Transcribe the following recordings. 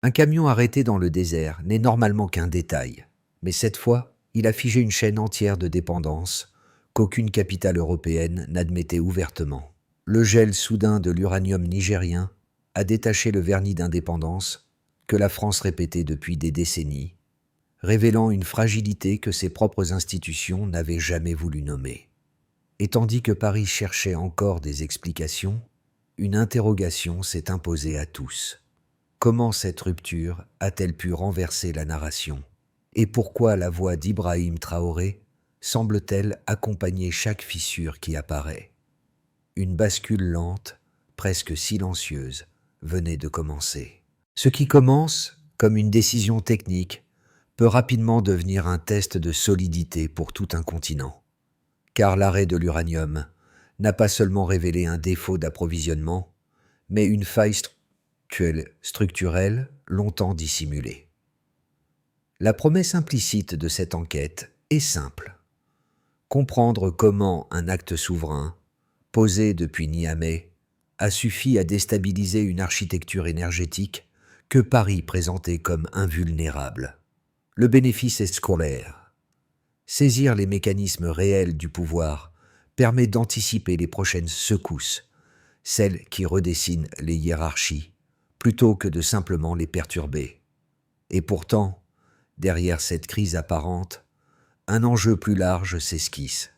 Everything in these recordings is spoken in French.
Un camion arrêté dans le désert n'est normalement qu'un détail, mais cette fois, il a figé une chaîne entière de dépendances qu'aucune capitale européenne n'admettait ouvertement. Le gel soudain de l'uranium nigérien a détaché le vernis d'indépendance que la France répétait depuis des décennies, révélant une fragilité que ses propres institutions n'avaient jamais voulu nommer. Et tandis que Paris cherchait encore des explications, une interrogation s'est imposée à tous. Comment cette rupture a-t-elle pu renverser la narration? Et pourquoi la voix d'Ibrahim Traoré semble-t-elle accompagner chaque fissure qui apparaît? Une bascule lente, presque silencieuse, venait de commencer. Ce qui commence comme une décision technique peut rapidement devenir un test de solidité pour tout un continent. Car l'arrêt de l'uranium n'a pas seulement révélé un défaut d'approvisionnement, mais une faille structurelle longtemps dissimulée. La promesse implicite de cette enquête est simple. Comprendre comment un acte souverain, posé depuis Niamey, a suffi à déstabiliser une architecture énergétique que Paris présentait comme invulnérable. Le bénéfice est scolaire. Saisir les mécanismes réels du pouvoir permet d'anticiper les prochaines secousses, celles qui redessinent les hiérarchies, plutôt que de simplement les perturber. Et pourtant, derrière cette crise apparente, un enjeu plus large s'esquisse,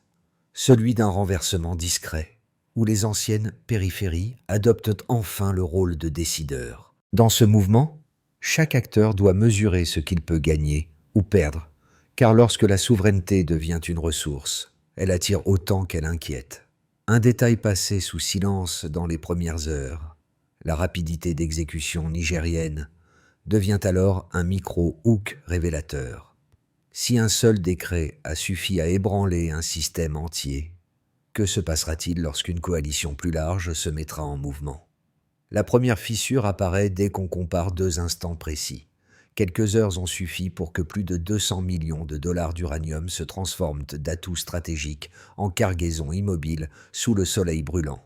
celui d'un renversement discret, où les anciennes périphéries adoptent enfin le rôle de décideur. Dans ce mouvement, chaque acteur doit mesurer ce qu'il peut gagner ou perdre, car lorsque la souveraineté devient une ressource, elle attire autant qu'elle inquiète. Un détail passé sous silence dans les premières heures, la rapidité d'exécution nigérienne, devient alors un micro-hook révélateur. Si un seul décret a suffi à ébranler un système entier, que se passera-t-il lorsqu'une coalition plus large se mettra en mouvement? La première fissure apparaît dès qu'on compare deux instants précis. Quelques heures ont suffi pour que plus de 200 millions de dollars d'uranium se transforment d'atouts stratégiques en cargaisons immobiles sous le soleil brûlant.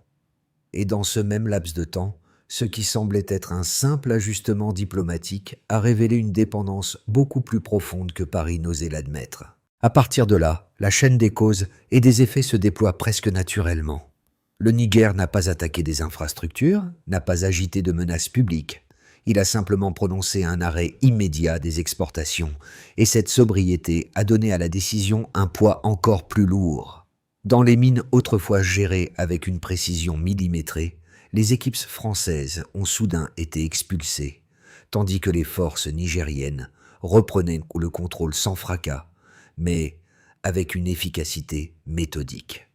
Et dans ce même laps de temps, ce qui semblait être un simple ajustement diplomatique a révélé une dépendance beaucoup plus profonde que Paris n'osait l'admettre. À partir de là, la chaîne des causes et des effets se déploie presque naturellement. Le Niger n'a pas attaqué des infrastructures, n'a pas agité de menaces publiques. Il a simplement prononcé un arrêt immédiat des exportations, et cette sobriété a donné à la décision un poids encore plus lourd. Dans les mines autrefois gérées avec une précision millimétrée, les équipes françaises ont soudain été expulsées, tandis que les forces nigériennes reprenaient le contrôle sans fracas, mais avec une efficacité méthodique.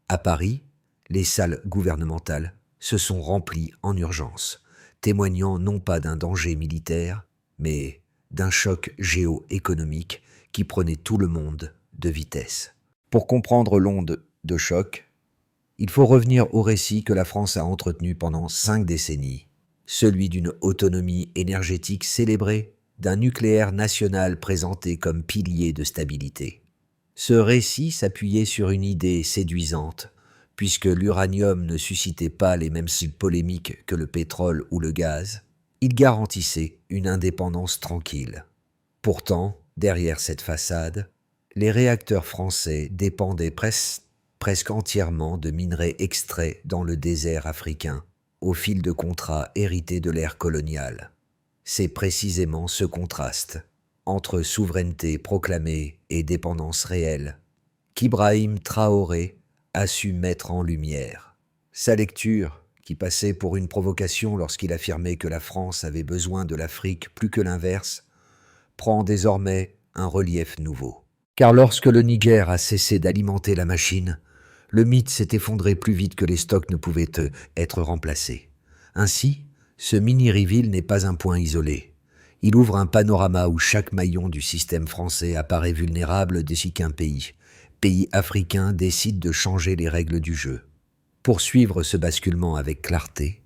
À Paris, les salles gouvernementales se sont remplies en urgence, témoignant non pas d'un danger militaire, mais d'un choc géoéconomique qui prenait tout le monde de vitesse. Pour comprendre l'onde de choc, il faut revenir au récit que la France a entretenu pendant 5 décennies, celui d'une autonomie énergétique célébrée, d'un nucléaire national présenté comme pilier de stabilité. Ce récit s'appuyait sur une idée séduisante, puisque l'uranium ne suscitait pas les mêmes polémiques que le pétrole ou le gaz, il garantissait une indépendance tranquille. Pourtant, derrière cette façade, les réacteurs français dépendaient presque entièrement de minerais extraits dans le désert africain, au fil de contrats hérités de l'ère coloniale. C'est précisément ce contraste entre souveraineté proclamée et dépendance réelle qu'Ibrahim Traoré a su mettre en lumière. Sa lecture, qui passait pour une provocation lorsqu'il affirmait que la France avait besoin de l'Afrique plus que l'inverse, prend désormais un relief nouveau. Car lorsque le Niger a cessé d'alimenter la machine, le mythe s'est effondré plus vite que les stocks ne pouvaient être remplacés. Ainsi, ce mini-reveal n'est pas un point isolé. Il ouvre un panorama où chaque maillon du système français apparaît vulnérable dès qu'un pays africain décide de changer les règles du jeu. Pour suivre ce basculement avec clarté,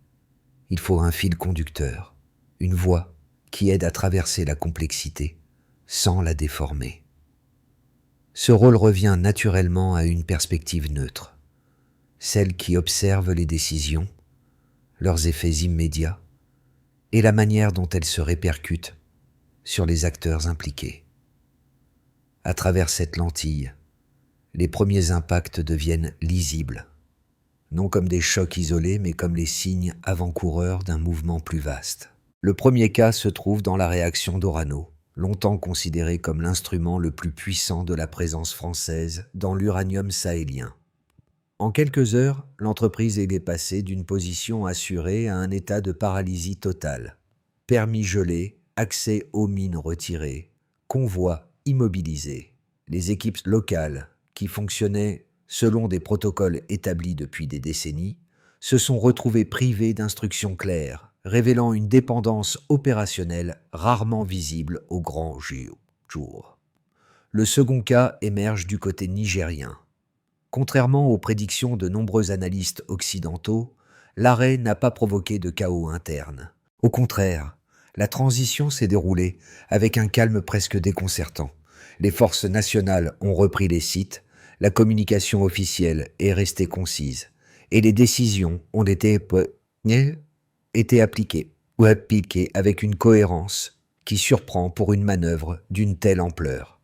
il faut un fil conducteur, une voie qui aide à traverser la complexité sans la déformer. Ce rôle revient naturellement à une perspective neutre, celle qui observe les décisions, leurs effets immédiats et la manière dont elle se répercute sur les acteurs impliqués. À travers cette lentille, les premiers impacts deviennent lisibles, non comme des chocs isolés, mais comme les signes avant-coureurs d'un mouvement plus vaste. Le premier cas se trouve dans la réaction d'Orano, longtemps considérée comme l'instrument le plus puissant de la présence française dans l'uranium sahélien. En quelques heures, l'entreprise est passée d'une position assurée à un état de paralysie totale. Permis gelés, accès aux mines retirés, convois immobilisés. Les équipes locales, qui fonctionnaient selon des protocoles établis depuis des décennies, se sont retrouvées privées d'instructions claires, révélant une dépendance opérationnelle rarement visible au grand jour. Le second cas émerge du côté nigérien. Contrairement aux prédictions de nombreux analystes occidentaux, l'arrêt n'a pas provoqué de chaos interne. Au contraire, la transition s'est déroulée avec un calme presque déconcertant. Les forces nationales ont repris les sites, la communication officielle est restée concise, et les décisions ont été appliquées avec une cohérence qui surprend pour une manœuvre d'une telle ampleur.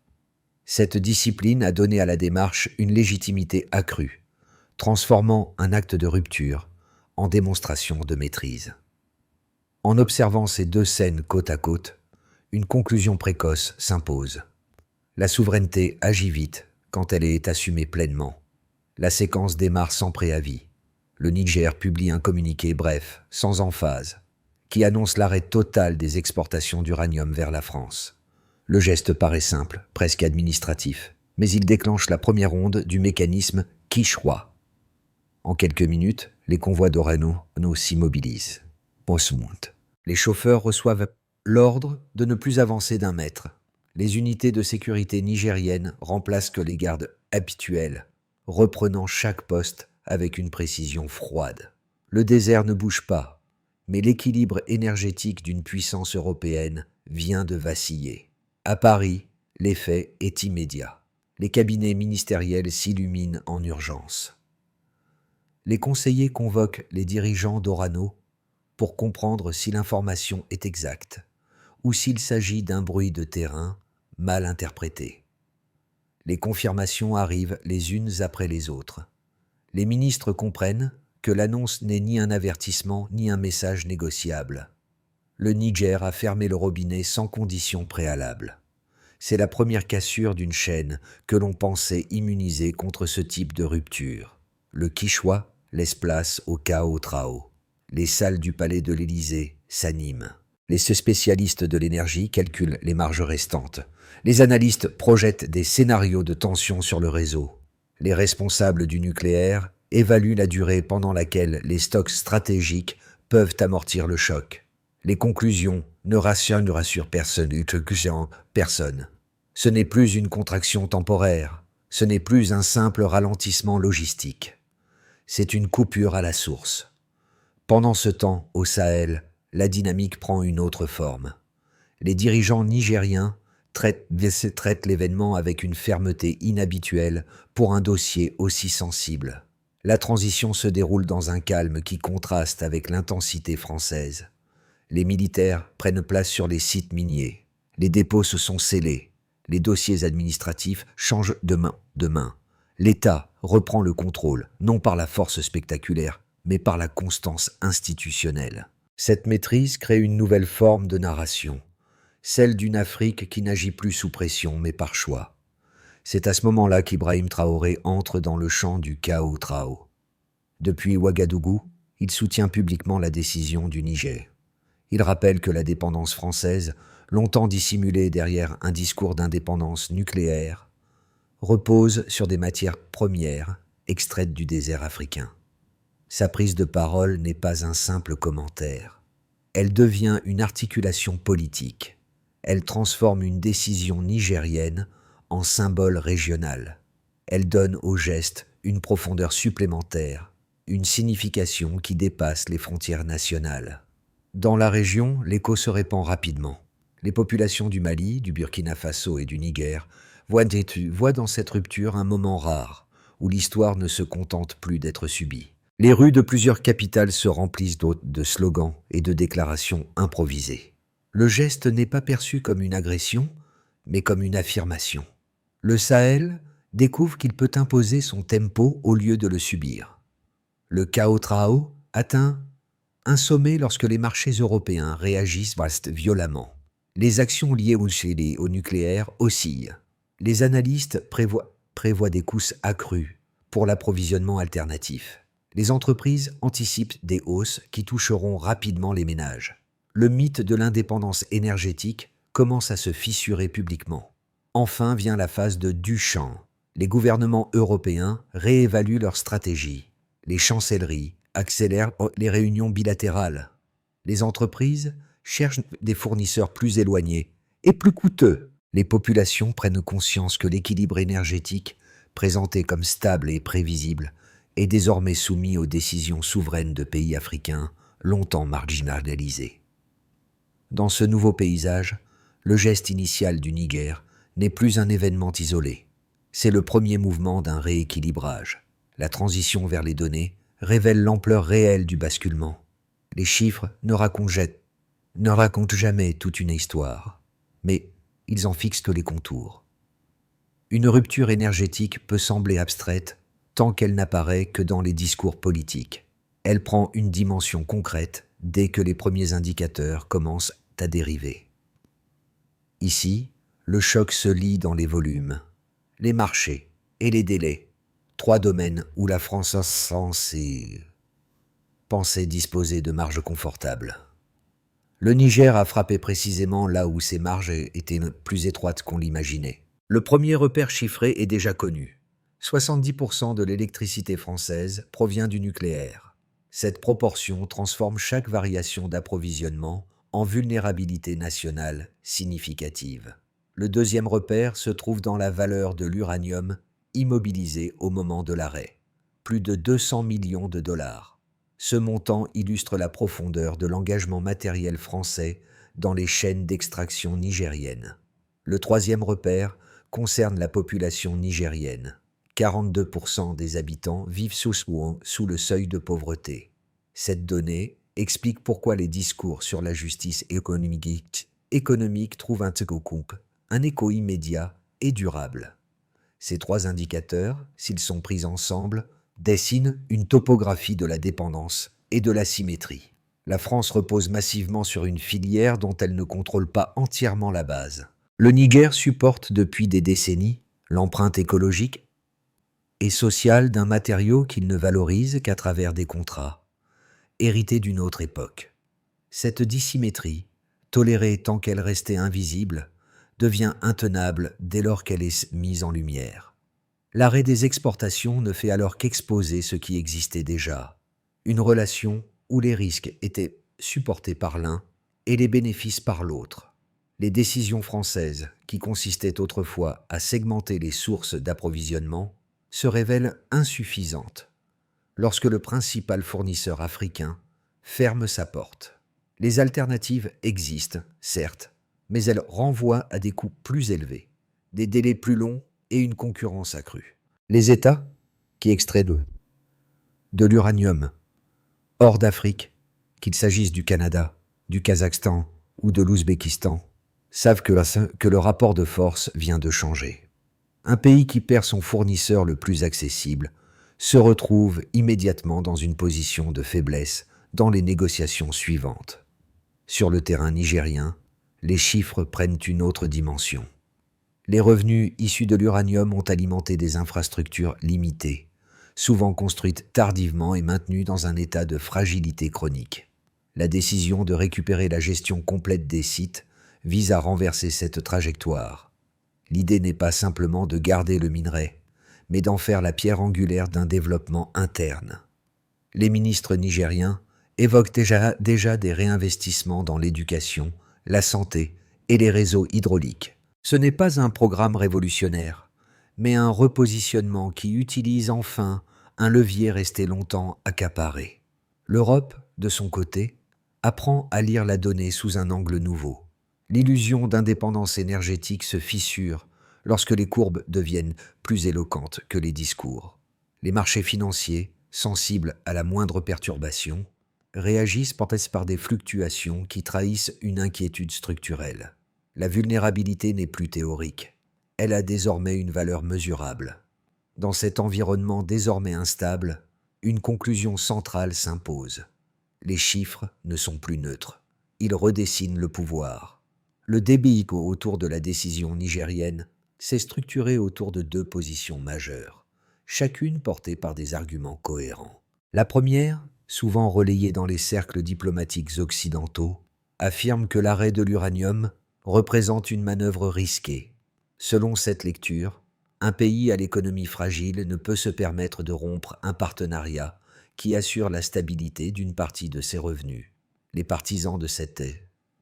Cette discipline a donné à la démarche une légitimité accrue, transformant un acte de rupture en démonstration de maîtrise. En observant ces deux scènes côte à côte, une conclusion précoce s'impose. La souveraineté agit vite quand elle est assumée pleinement. La séquence démarre sans préavis. Le Niger publie un communiqué bref, sans emphase, qui annonce l'arrêt total des exportations d'uranium vers la France. Le geste paraît simple, presque administratif, mais il déclenche la première onde du mécanisme Quichua. En quelques minutes, les convois d'Orano s'immobilisent. Les chauffeurs reçoivent l'ordre de ne plus avancer d'1 mètre. Les unités de sécurité nigériennes remplacent que les gardes habituels, reprenant chaque poste avec une précision froide. Le désert ne bouge pas, mais l'équilibre énergétique d'une puissance européenne vient de vaciller. À Paris, l'effet est immédiat. Les cabinets ministériels s'illuminent en urgence. Les conseillers convoquent les dirigeants d'Orano pour comprendre si l'information est exacte ou s'il s'agit d'un bruit de terrain mal interprété. Les confirmations arrivent les unes après les autres. Les ministres comprennent que l'annonce n'est ni un avertissement ni un message négociable. Le Niger a fermé le robinet sans condition préalable. C'est la première cassure d'une chaîne que l'on pensait immunisée contre ce type de rupture. Le Quichua laisse place au chaos-trao. Les salles du palais de l'Élysée s'animent. Les spécialistes de l'énergie calculent les marges restantes. Les analystes projettent des scénarios de tension sur le réseau. Les responsables du nucléaire évaluent la durée pendant laquelle les stocks stratégiques peuvent amortir le choc. Les conclusions ne rassurent personne. Ce n'est plus une contraction temporaire, ce n'est plus un simple ralentissement logistique. C'est une coupure à la source. Pendant ce temps, au Sahel, la dynamique prend une autre forme. Les dirigeants nigériens traitent l'événement avec une fermeté inhabituelle pour un dossier aussi sensible. La transition se déroule dans un calme qui contraste avec l'intensité française. Les militaires prennent place sur les sites miniers. Les dépôts se sont scellés. Les dossiers administratifs changent de main. L'État reprend le contrôle, non par la force spectaculaire, mais par la constance institutionnelle. Cette maîtrise crée une nouvelle forme de narration, celle d'une Afrique qui n'agit plus sous pression, mais par choix. C'est à ce moment-là qu'Ibrahim Traoré entre dans le champ du chaos-trao. Depuis Ouagadougou, il soutient publiquement la décision du Niger. Il rappelle que la dépendance française, longtemps dissimulée derrière un discours d'indépendance nucléaire, repose sur des matières premières extraites du désert africain. Sa prise de parole n'est pas un simple commentaire. Elle devient une articulation politique. Elle transforme une décision nigérienne en symbole régional. Elle donne au geste une profondeur supplémentaire, une signification qui dépasse les frontières nationales. Dans la région, l'écho se répand rapidement. Les populations du Mali, du Burkina Faso et du Niger voient dans cette rupture un moment rare, où l'histoire ne se contente plus d'être subie. Les rues de plusieurs capitales se remplissent de slogans et de déclarations improvisées. Le geste n'est pas perçu comme une agression, mais comme une affirmation. Le Sahel découvre qu'il peut imposer son tempo au lieu de le subir. Le Cao Trao atteint un sommet lorsque les marchés européens réagissent violemment. Les actions liées au nucléaire oscillent. Les analystes prévoient des coûts accrus pour l'approvisionnement alternatif. Les entreprises anticipent des hausses qui toucheront rapidement les ménages. Le mythe de l'indépendance énergétique commence à se fissurer publiquement. Enfin vient la phase de Duchamp. Les gouvernements européens réévaluent leur stratégie. Les chancelleries accélèrent les réunions bilatérales. Les entreprises cherchent des fournisseurs plus éloignés et plus coûteux. Les populations prennent conscience que l'équilibre énergétique, présenté comme stable et prévisible, est désormais soumis aux décisions souveraines de pays africains longtemps marginalisés. Dans ce nouveau paysage, le geste initial du Niger n'est plus un événement isolé. C'est le premier mouvement d'un rééquilibrage. La transition vers les données révèle l'ampleur réelle du basculement. Les chiffres ne racontent jamais toute une histoire, mais ils en fixent les contours. Une rupture énergétique peut sembler abstraite tant qu'elle n'apparaît que dans les discours politiques. Elle prend une dimension concrète dès que les premiers indicateurs commencent à dériver. Ici, le choc se lit dans les volumes, les marchés et les délais, 3 domaines où la France pensait disposer de marges confortables. Le Niger a frappé précisément là où ses marges étaient plus étroites qu'on l'imaginait. Le premier repère chiffré est déjà connu. 70% de l'électricité française provient du nucléaire. Cette proportion transforme chaque variation d'approvisionnement en vulnérabilité nationale significative. Le deuxième repère se trouve dans la valeur de l'uranium immobilisé au moment de l'arrêt. Plus de 200 millions de dollars. Ce montant illustre la profondeur de l'engagement matériel français dans les chaînes d'extraction nigériennes. Le troisième repère concerne la population nigérienne. 42% des habitants vivent sous le seuil de pauvreté. Cette donnée explique pourquoi les discours sur la justice économique trouvent un écho immédiat et durable. Ces 3 indicateurs, s'ils sont pris ensemble, dessinent une topographie de la dépendance et de l'asymétrie. La France repose massivement sur une filière dont elle ne contrôle pas entièrement la base. Le Niger supporte depuis des décennies l'empreinte écologique et sociale d'un matériau qu'il ne valorise qu'à travers des contrats, hérités d'une autre époque. Cette dissymétrie, tolérée tant qu'elle restait invisible, devient intenable dès lors qu'elle est mise en lumière. L'arrêt des exportations ne fait alors qu'exposer ce qui existait déjà, une relation où les risques étaient supportés par l'un et les bénéfices par l'autre. Les décisions françaises, qui consistaient autrefois à segmenter les sources d'approvisionnement, se révèlent insuffisantes lorsque le principal fournisseur africain ferme sa porte. Les alternatives existent, certes, mais elles renvoient à des coûts plus élevés, des délais plus longs et une concurrence accrue. Les États qui extraient de l'uranium hors d'Afrique, qu'il s'agisse du Canada, du Kazakhstan ou de l'Ouzbékistan, savent que le rapport de force vient de changer. Un pays qui perd son fournisseur le plus accessible se retrouve immédiatement dans une position de faiblesse dans les négociations suivantes. Sur le terrain nigérien, les chiffres prennent une autre dimension. Les revenus issus de l'uranium ont alimenté des infrastructures limitées, souvent construites tardivement et maintenues dans un état de fragilité chronique. La décision de récupérer la gestion complète des sites vise à renverser cette trajectoire. L'idée n'est pas simplement de garder le minerai, mais d'en faire la pierre angulaire d'un développement interne. Les ministres nigériens évoquent déjà des réinvestissements dans l'éducation, la santé et les réseaux hydrauliques. Ce n'est pas un programme révolutionnaire, mais un repositionnement qui utilise enfin un levier resté longtemps accaparé. L'Europe, de son côté, apprend à lire la donnée sous un angle nouveau. L'illusion d'indépendance énergétique se fissure lorsque les courbes deviennent plus éloquentes que les discours. Les marchés financiers sensibles à la moindre perturbation, réagissent peut-être par des fluctuations qui trahissent une inquiétude structurelle. La vulnérabilité n'est plus théorique. Elle a désormais une valeur mesurable. Dans cet environnement désormais instable, une conclusion centrale s'impose. Les chiffres ne sont plus neutres. Ils redessinent le pouvoir. Le débat autour de la décision nigérienne s'est structuré autour de deux positions majeures, chacune portée par des arguments cohérents. La première, souvent relayée dans les cercles diplomatiques occidentaux, affirme que l'arrêt de l'uranium représente une manœuvre risquée. Selon cette lecture, un pays à l'économie fragile ne peut se permettre de rompre un partenariat qui assure la stabilité d'une partie de ses revenus. Les partisans de cette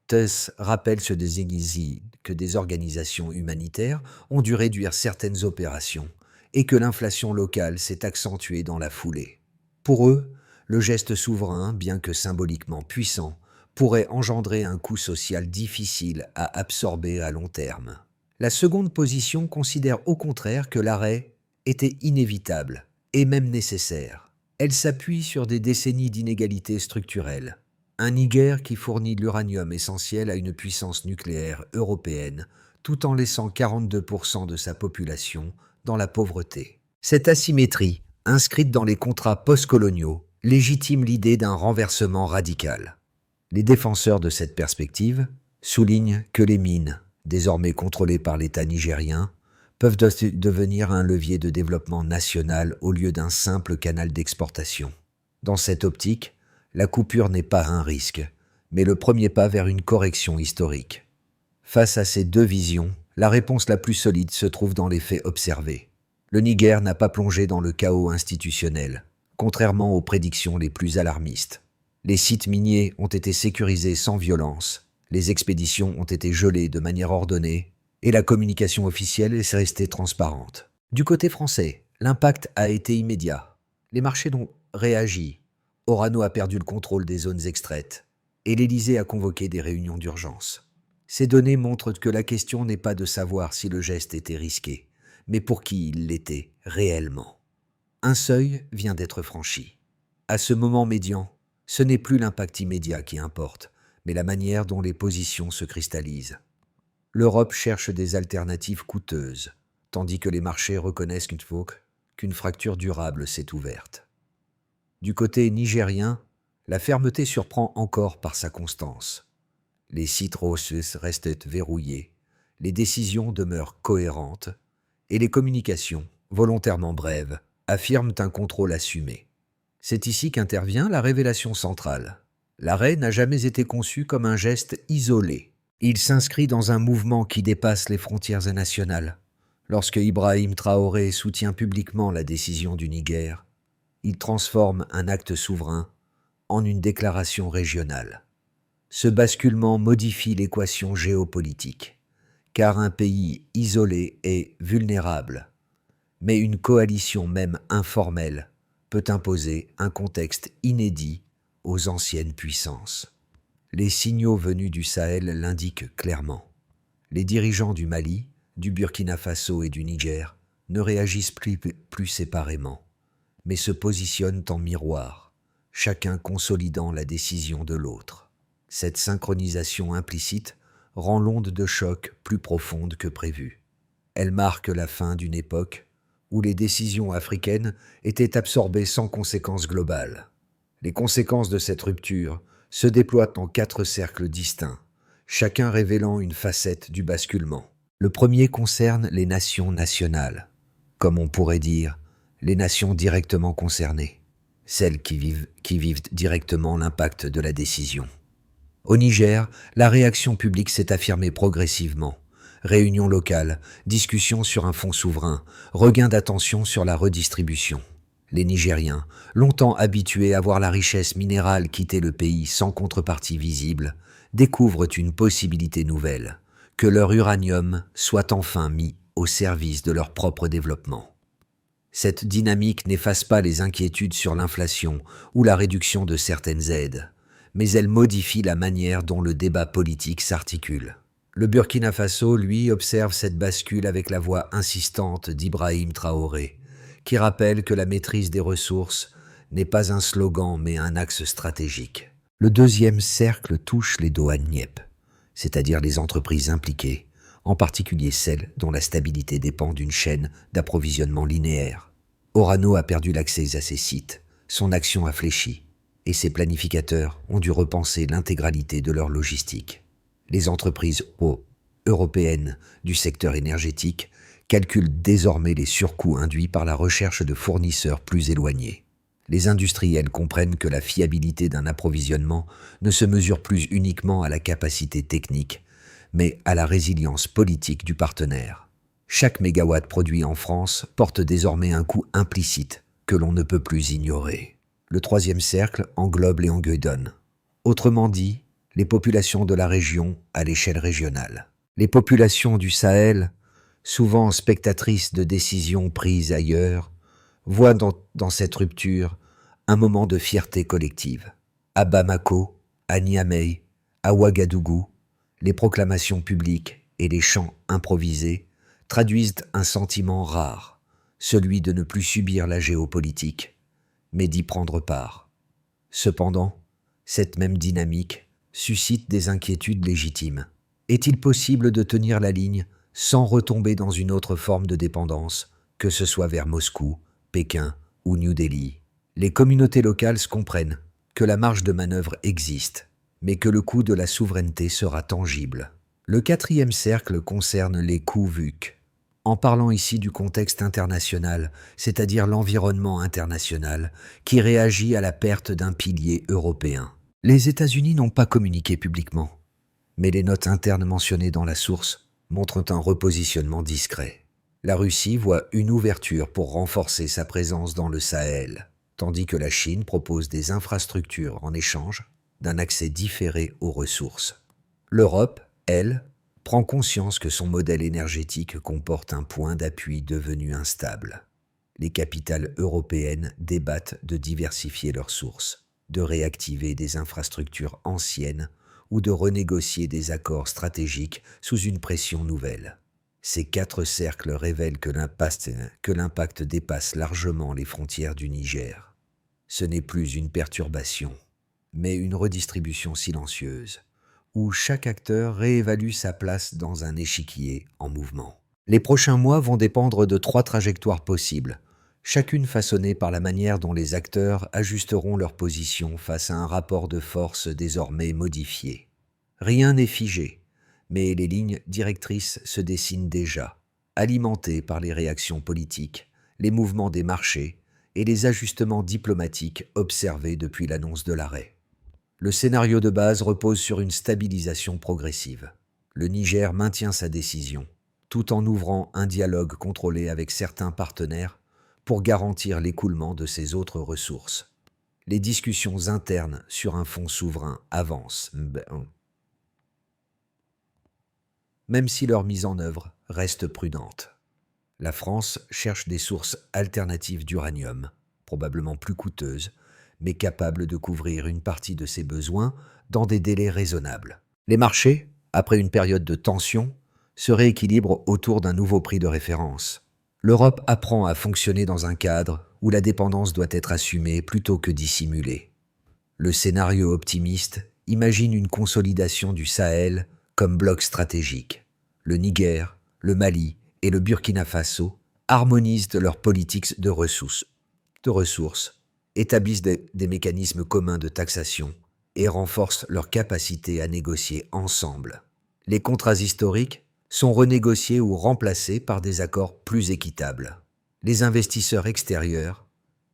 thèse rappellent que des organisations humanitaires ont dû réduire certaines opérations et que l'inflation locale s'est accentuée dans la foulée. Pour eux, le geste souverain, bien que symboliquement puissant, pourrait engendrer un coût social difficile à absorber à long terme. La seconde position considère au contraire que l'arrêt était inévitable et même nécessaire. Elle s'appuie sur des décennies d'inégalités structurelles. Un Niger qui fournit l'uranium essentiel à une puissance nucléaire européenne, tout en laissant 42% de sa population dans la pauvreté. Cette asymétrie, inscrite dans les contrats postcoloniaux, légitime l'idée d'un renversement radical. Les défenseurs de cette perspective soulignent que les mines, désormais contrôlées par l'État nigérien, peuvent devenir un levier de développement national au lieu d'un simple canal d'exportation. Dans cette optique, la coupure n'est pas un risque, mais le premier pas vers une correction historique. Face à ces deux visions, la réponse la plus solide se trouve dans les faits observés. Le Niger n'a pas plongé dans le chaos institutionnel, contrairement aux prédictions les plus alarmistes. Les sites miniers ont été sécurisés sans violence, les expéditions ont été gelées de manière ordonnée, et la communication officielle est restée transparente. Du côté français, l'impact a été immédiat. Les marchés ont réagi. Orano a perdu le contrôle des zones extraites, et l'Élysée a convoqué des réunions d'urgence. Ces données montrent que la question n'est pas de savoir si le geste était risqué, mais pour qui il l'était réellement. Un seuil vient d'être franchi. À ce moment médian, ce n'est plus l'impact immédiat qui importe, mais la manière dont les positions se cristallisent. L'Europe cherche des alternatives coûteuses, tandis que les marchés reconnaissent qu'une fracture durable s'est ouverte. Du côté nigérien, la fermeté surprend encore par sa constance. Les sites restent verrouillés, les décisions demeurent cohérentes, et les communications, volontairement brèves, affirment un contrôle assumé. C'est ici qu'intervient la révélation centrale. L'arrêt n'a jamais été conçu comme un geste isolé. Il s'inscrit dans un mouvement qui dépasse les frontières nationales. Lorsque Ibrahim Traoré soutient publiquement la décision du Niger, il transforme un acte souverain en une déclaration régionale. Ce basculement modifie l'équation géopolitique, car un pays isolé est vulnérable, mais une coalition même informelle peut imposer un contexte inédit aux anciennes puissances. Les signaux venus du Sahel l'indiquent clairement. Les dirigeants du Mali, du Burkina Faso et du Niger ne réagissent plus séparément, mais se positionnent en miroir, chacun consolidant la décision de l'autre. Cette synchronisation implicite rend l'onde de choc plus profonde que prévu. Elle marque la fin d'une époque où les décisions africaines étaient absorbées sans conséquences globales. Les conséquences de cette rupture se déploient en 4 cercles distincts, chacun révélant une facette du basculement. Le premier concerne les nations nationales, comme on pourrait dire les nations directement concernées, celles qui vivent directement l'impact de la décision. Au Niger, la réaction publique s'est affirmée progressivement. Réunions locales, discussions sur un fonds souverain, regain d'attention sur la redistribution. Les Nigériens, longtemps habitués à voir la richesse minérale quitter le pays sans contrepartie visible, découvrent une possibilité nouvelle, que leur uranium soit enfin mis au service de leur propre développement. Cette dynamique n'efface pas les inquiétudes sur l'inflation ou la réduction de certaines aides, mais elle modifie la manière dont le débat politique s'articule. Le Burkina Faso, lui, observe cette bascule avec la voix insistante d'Ibrahim Traoré, qui rappelle que la maîtrise des ressources n'est pas un slogan mais un axe stratégique. Le deuxième cercle touche les douaniers, c'est-à-dire les entreprises impliquées, en particulier celles dont la stabilité dépend d'une chaîne d'approvisionnement linéaire. Orano a perdu l'accès à ces sites, son action a fléchi, et ses planificateurs ont dû repenser l'intégralité de leur logistique. Les entreprises européennes du secteur énergétique calculent désormais les surcoûts induits par la recherche de fournisseurs plus éloignés. Les industriels comprennent que la fiabilité d'un approvisionnement ne se mesure plus uniquement à la capacité technique, mais à la résilience politique du partenaire. Chaque mégawatt produit en France porte désormais un coût implicite que l'on ne peut plus ignorer. Le troisième cercle englobe les Enguedonnes. Autrement dit, les populations de la région à l'échelle régionale. Les populations du Sahel, souvent spectatrices de décisions prises ailleurs, voient dans cette rupture un moment de fierté collective. À Bamako, à Niamey, à Ouagadougou, les proclamations publiques et les chants improvisés traduisent un sentiment rare, celui de ne plus subir la géopolitique, mais d'y prendre part. Cependant, cette même dynamique suscite des inquiétudes légitimes. Est-il possible de tenir la ligne sans retomber dans une autre forme de dépendance, que ce soit vers Moscou, Pékin ou New Delhi? Les communautés locales comprennent que la marge de manœuvre existe, mais que le coût de la souveraineté sera tangible. Le quatrième cercle concerne les coûts VUC. En parlant ici du contexte international, c'est-à-dire l'environnement international, qui réagit à la perte d'un pilier européen. Les États-Unis n'ont pas communiqué publiquement, mais les notes internes mentionnées dans la source montrent un repositionnement discret. La Russie voit une ouverture pour renforcer sa présence dans le Sahel, tandis que la Chine propose des infrastructures en échange d'un accès différé aux ressources. L'Europe, elle, prend conscience que son modèle énergétique comporte un point d'appui devenu instable. Les capitales européennes débattent de diversifier leurs sources, de réactiver des infrastructures anciennes ou de renégocier des accords stratégiques sous une pression nouvelle. Ces 4 cercles révèlent que l'impact dépasse largement les frontières du Niger. Ce n'est plus une perturbation, mais une redistribution silencieuse, où chaque acteur réévalue sa place dans un échiquier en mouvement. Les prochains mois vont dépendre de 3 trajectoires possibles, chacune façonnée par la manière dont les acteurs ajusteront leur position face à un rapport de force désormais modifié. Rien n'est figé, mais les lignes directrices se dessinent déjà, alimentées par les réactions politiques, les mouvements des marchés et les ajustements diplomatiques observés depuis l'annonce de l'arrêt. Le scénario de base repose sur une stabilisation progressive. Le Niger maintient sa décision, tout en ouvrant un dialogue contrôlé avec certains partenaires pour garantir l'écoulement de ses autres ressources. Les discussions internes sur un fonds souverain avancent, même si leur mise en œuvre reste prudente. La France cherche des sources alternatives d'uranium, probablement plus coûteuses, mais capables de couvrir une partie de ses besoins dans des délais raisonnables. Les marchés, après une période de tension, se rééquilibrent autour d'un nouveau prix de référence. L'Europe apprend à fonctionner dans un cadre où la dépendance doit être assumée plutôt que dissimulée. Le scénario optimiste imagine une consolidation du Sahel comme bloc stratégique. Le Niger, le Mali et le Burkina Faso harmonisent leurs politiques de ressources, établissent des mécanismes communs de taxation et renforcent leur capacité à négocier ensemble. Les contrats historiques sont renégociés ou remplacés par des accords plus équitables. Les investisseurs extérieurs,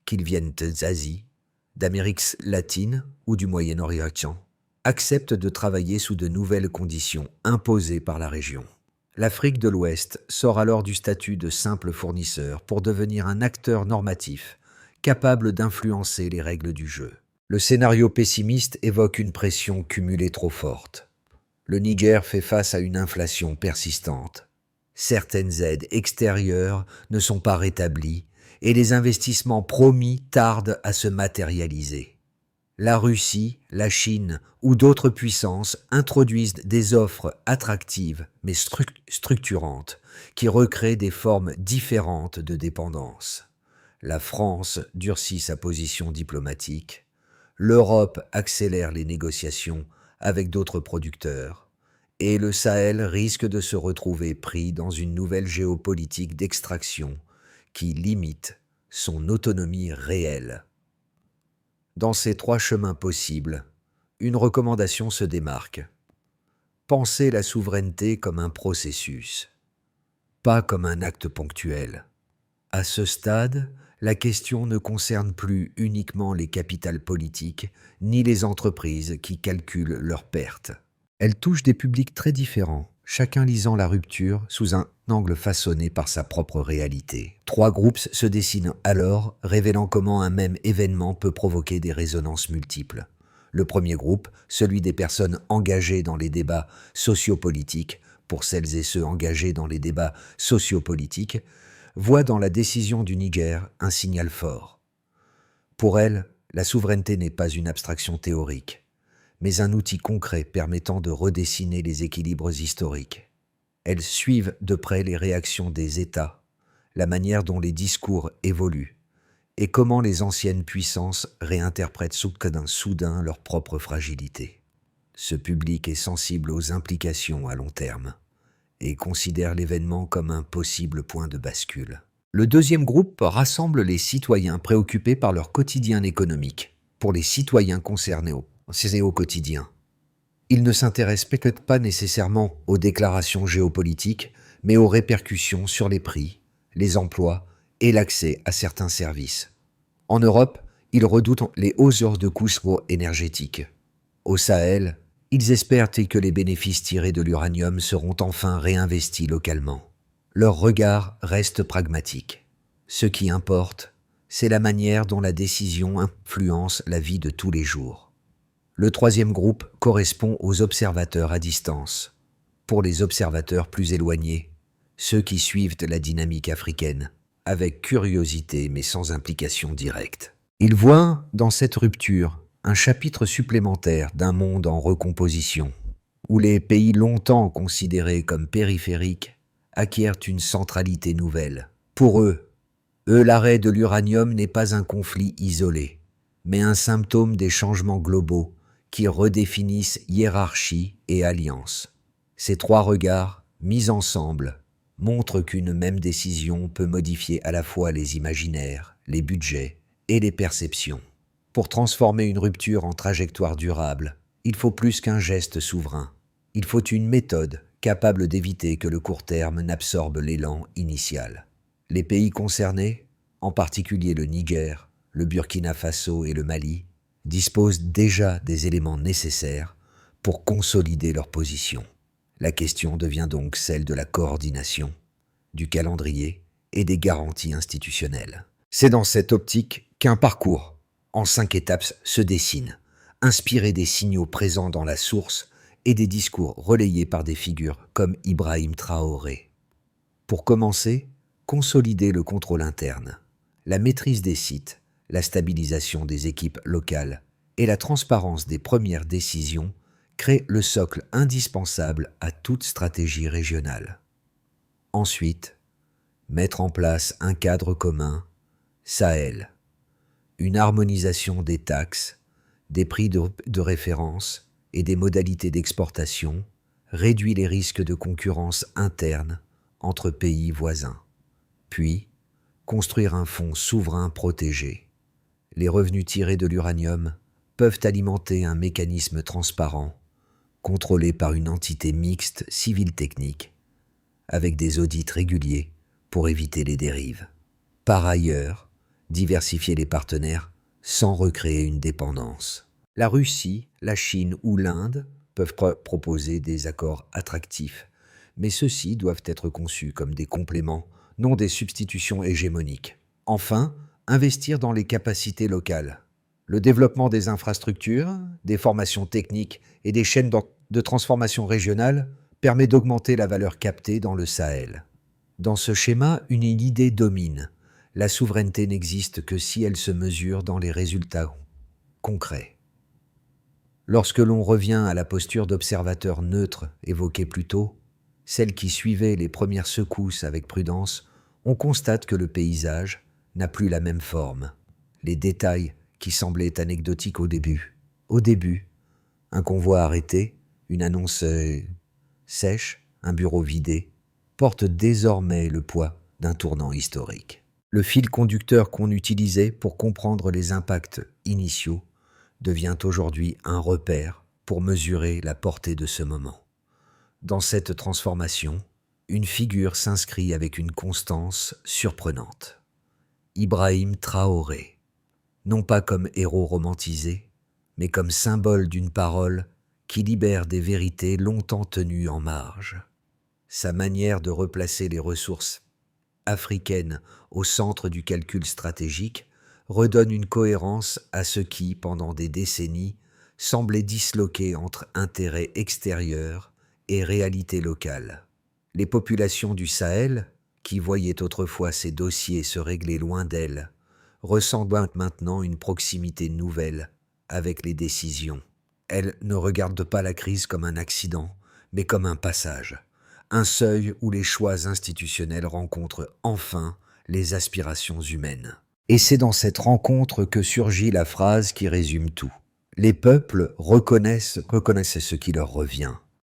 qu'ils viennent d'Asie, d'Amérique latine ou du Moyen-Orient, acceptent de travailler sous de nouvelles conditions imposées par la région. L'Afrique de l'Ouest sort alors du statut de simple fournisseur pour devenir un acteur normatif, capable d'influencer les règles du jeu. Le scénario pessimiste évoque une pression cumulée trop forte. Le Niger fait face à une inflation persistante. Certaines aides extérieures ne sont pas rétablies et les investissements promis tardent à se matérialiser. La Russie, la Chine ou d'autres puissances introduisent des offres attractives mais structurantes qui recréent des formes différentes de dépendance. La France durcit sa position diplomatique. L'Europe accélère les négociations avec d'autres producteurs. Et le Sahel risque de se retrouver pris dans une nouvelle géopolitique d'extraction qui limite son autonomie réelle. Dans ces trois chemins possibles, une recommandation se démarque. Pensez la souveraineté comme un processus, pas comme un acte ponctuel. À ce stade, la question ne concerne plus uniquement les capitales politiques ni les entreprises qui calculent leurs pertes. Elle touche des publics très différents, chacun lisant la rupture sous un angle façonné par sa propre réalité. Trois groupes se dessinent alors, révélant comment un même événement peut provoquer des résonances multiples. Le premier groupe, celui des personnes engagées dans les débats sociopolitiques, pour celles et ceux engagés dans les débats sociopolitiques, voit dans la décision du Niger un signal fort. Pour elles, la souveraineté n'est pas une abstraction théorique, mais un outil concret permettant de redessiner les équilibres historiques. Elles suivent de près les réactions des États, la manière dont les discours évoluent, et comment les anciennes puissances réinterprètent soudain leur propre fragilité. Ce public est sensible aux implications à long terme et considère l'événement comme un possible point de bascule. Le deuxième groupe rassemble les citoyens préoccupés par leur quotidien économique. Pour les citoyens concernés au quotidien, ils ne s'intéressent peut-être pas nécessairement aux déclarations géopolitiques, mais aux répercussions sur les prix, les emplois et l'accès à certains services. En Europe, ils redoutent les hausses de coûts énergétiques. Au Sahel, ils espèrent que les bénéfices tirés de l'uranium seront enfin réinvestis localement. Leur regard reste pragmatique. Ce qui importe, c'est la manière dont la décision influence la vie de tous les jours. Le troisième groupe correspond aux observateurs à distance. Pour les observateurs plus éloignés, ceux qui suivent la dynamique africaine, avec curiosité mais sans implication directe. Ils voient dans cette rupture un chapitre supplémentaire d'un monde en recomposition, où les pays longtemps considérés comme périphériques acquièrent une centralité nouvelle. Pour eux, l'arrêt de l'uranium n'est pas un conflit isolé, mais un symptôme des changements globaux qui redéfinissent hiérarchie et alliance. Ces trois regards, mis ensemble, montrent qu'une même décision peut modifier à la fois les imaginaires, les budgets et les perceptions. Pour transformer une rupture en trajectoire durable, il faut plus qu'un geste souverain. Il faut une méthode capable d'éviter que le court terme n'absorbe l'élan initial. Les pays concernés, en particulier le Niger, le Burkina Faso et le Mali, disposent déjà des éléments nécessaires pour consolider leur position. La question devient donc celle de la coordination, du calendrier et des garanties institutionnelles. C'est dans cette optique qu'un parcours en 5 étapes se dessine, inspiré des signaux présents dans la source et des discours relayés par des figures comme Ibrahim Traoré. Pour commencer, consolider le contrôle interne, la maîtrise des sites, la stabilisation des équipes locales et la transparence des premières décisions créent le socle indispensable à toute stratégie régionale. Ensuite, mettre en place un cadre commun, Sahel, une harmonisation des taxes, des prix de référence et des modalités d'exportation réduit les risques de concurrence interne entre pays voisins. Puis, construire un fonds souverain protégé. Les revenus tirés de l'uranium peuvent alimenter un mécanisme transparent, contrôlé par une entité mixte civile-technique, avec des audits réguliers pour éviter les dérives. Par ailleurs, diversifier les partenaires sans recréer une dépendance. La Russie, la Chine ou l'Inde peuvent proposer des accords attractifs, mais ceux-ci doivent être conçus comme des compléments, non des substitutions hégémoniques. Enfin, investir dans les capacités locales. Le développement des infrastructures, des formations techniques et des chaînes de transformation régionale permet d'augmenter la valeur captée dans le Sahel. Dans ce schéma, une idée domine. La souveraineté n'existe que si elle se mesure dans les résultats concrets. Lorsque l'on revient à la posture d'observateur neutre évoquée plus tôt, celle qui suivait les premières secousses avec prudence, on constate que le paysage, n'a plus la même forme. Les détails qui semblaient anecdotiques au début, un convoi arrêté, une annonce sèche, un bureau vidé, portent désormais le poids d'un tournant historique. Le fil conducteur qu'on utilisait pour comprendre les impacts initiaux devient aujourd'hui un repère pour mesurer la portée de ce moment. Dans cette transformation, une figure s'inscrit avec une constance surprenante. Ibrahim Traoré, non pas comme héros romantisé, mais comme symbole d'une parole qui libère des vérités longtemps tenues en marge. Sa manière de replacer les ressources africaines au centre du calcul stratégique redonne une cohérence à ce qui, pendant des décennies, semblait disloqué entre intérêts extérieurs et réalité locale. Les populations du Sahel, qui voyaient autrefois ces dossiers se régler loin d'elles, ressentent maintenant une proximité nouvelle avec les décisions. Elles ne regardent pas la crise comme un accident, mais comme un passage, un seuil où les choix institutionnels rencontrent enfin les aspirations humaines. Et c'est dans cette rencontre que surgit la phrase qui résume tout. Les peuples reconnaissent ce qui leur revient.